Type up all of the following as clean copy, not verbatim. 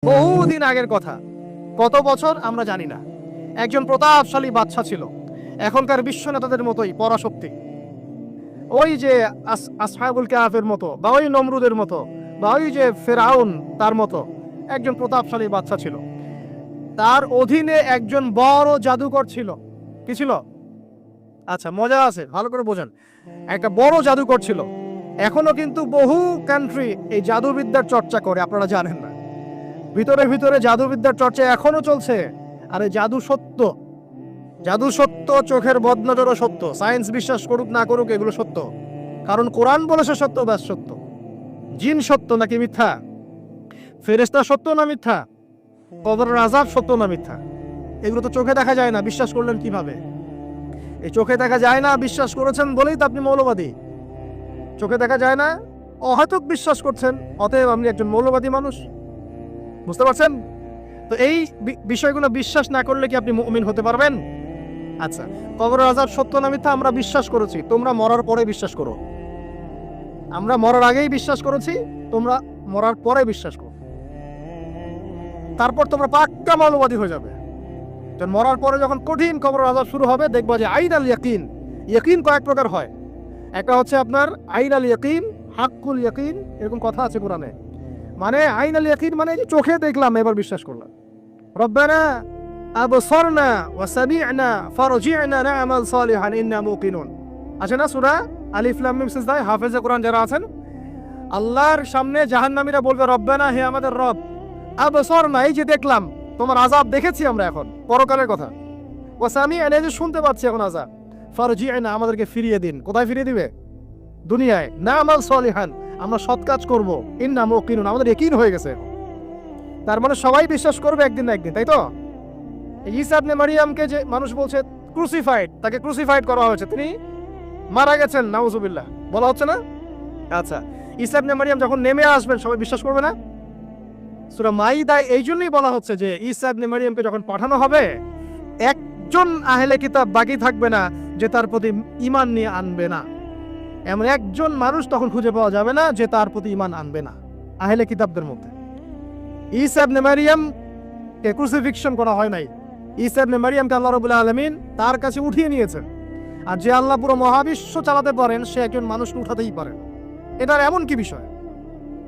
বহুদিন আগের কথা, কত বছর আমরা জানি না। একজন প্রতাপশালী বাদশা ছিল, এখনকার বিশ্ব নেতাদের মতোই পরাশক্তি। ওই যে আসহাবুল কাহাফের মতো, বা ওই নমরুদের মতো, বা ওই যে ফেরাউন তার মতো একজন প্রতাপশালী বাদশা ছিল। তার অধীনে একজন বড় জাদুকর ছিল। কি ছিল? আচ্ছা, মজা আছে, ভালো করে বোঝেন। একটা বড় জাদুকর ছিল। এখনো কিন্তু বহু কান্ট্রি এই জাদুবিদ্যার চর্চা করে, আপনারা জানেন না। ভিতরে ভিতরে জাদুবিদ্যার চর্চা এখনো চলছে। আরে জাদু সত্য, জাদু সত্য, চোখের বদনজরও সত্য। সায়েন্স বিশ্বাস করুক না করুক, এগুলো সত্য। কারণ কোরআন বলেছে সত্য, ব্যাস সত্য। জিন সত্য নাকি মিথ্যা? ফেরেশতা সত্য না মিথ্যা? কবরের আযাব সত্য না মিথ্যা? এগুলো তো চোখে দেখা যায় না, বিশ্বাস করলেন কিভাবে? এই চোখে দেখা যায় না বিশ্বাস করেছেন বলেই তো আপনি মৌলবাদী। চোখে দেখা যায় না, অহেতুক বিশ্বাস করছেন, অতএব আপনি একজন মৌলবাদী মানুষ। বুঝতে পারছেন? তো এই বিষয়গুলো বিশ্বাস না করলে কি আপনি মুমিন হতে পারবেন? আচ্ছা, কবরের আযাব সত্য না মিথ্যা আমরা বিশ্বাস করেছি, তোমরা মরার পরে বিশ্বাস করো। আমরা মরার আগেই বিশ্বাস করেছি, তোমরা মরার পরে বিশ্বাস করো। তারপর তোমরা পাক্কা মৌলবাদী হয়ে যাবে। মরার পরে যখন কঠিন কবরের আযাব শুরু হবে, দেখবা যে আইন আল ইয়াকিন। ইয়াকিন কয়েক প্রকার হয়। একটা হচ্ছে আপনার আইন আল ইয়াকিন, হাক্কুল ইয়াকিন, এরকম কথা আছে কোরআনে। মানে আইন আল ইয়াকিন মানে চোখে দেখলাম এবার বিশ্বাস করলাম। রব্বানা আবসারনা ওয়া সামি'না ফারজি'না না'মাল সালিহান ইন্না মুকিনুন। আছে না সূরা আলিফ লাম মিম সিজদা? হাফেজে কোরআন যারা আছেন, আল্লাহর সামনে জাহান্নামীরা বলবে, রব্বানা, হে আমাদের রব, আবসারনা, এই যে দেখলাম, তোমার আযাব দেখেছি আমরা, এখন পরকালের কথা। ওয়া সামি'না, এই যে শুনতে পাচ্ছি এখন আযাব, ফারজি'না, আমাদেরকে ফিরিয়ে দিন। কোথায় ফিরিয়ে দিবে? দুনিয়ায়। না'মাল সালিহান, আমরা সৎ কাজ করব, ইন্না মুকিনুন, আমাদের ইয়াকিন হয়ে গেছে। তার মানে সবাই বিশ্বাস করবে একদিন না একদিন, তাই তো? ঈসা ইবনে মারইয়ামকে যে মানুষ বলছে ক্রুসিফাইড, তাকে ক্রুসিফাইড করা হয়েছে, তিনি মারা গেছেন, নাউজুবিল্লাহ, বলা হচ্ছে না? আচ্ছা, ঈসা ইবনে মারইয়াম যখন নেমে আসবেন, সবাই বিশ্বাস করবে না? সূরা মাইদায় এই জন্যই বলা হচ্ছে যে ঈসা ইবনে মারইয়ামকে যখন পাঠানো হবে, একজন আহলে কিতাব বাকি থাকবে না যে তার প্রতি ঈমান নিয়ে আনবে না। এমন একজন মানুষ তখন খুঁজে পাওয়া যাবে না যে তার প্রতি ঈমান আনবে না আহলে কিতাবদের মধ্যে। ঈসা ইবনে মারইয়ামকে ক্রুসিফিকশন করা হয় নাই। ঈসা ইবনে মারইয়ামকে আল্লাহ রাব্বুল আলামিন তার কাছে উঠিয়ে নিয়েছেন। আর যে আল্লাহ পুরো মহাবিশ্ব চালাতে পারেন, সে একজন মানুষকে উঠাতেই পারেন। এটার এমন কি বিষয়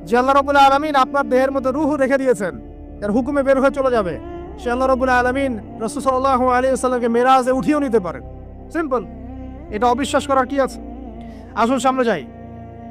যে আল্লাহ রাব্বুল আলামিন আপনার দেহের মধ্যে রূহ রেখে দিয়েছেন, এর হুকুমে বের হয়ে চলে যাবে। সে আল্লাহ রাব্বুল আলামিন রাসূল সাল্লাল্লাহু আলাইহি ওয়াসাল্লামকে মেরাজে উঠিয়েও নিতে পারেন। সিম্পল। এটা অবিশ্বাস করার কি আছে? আসুন সামনে যাই।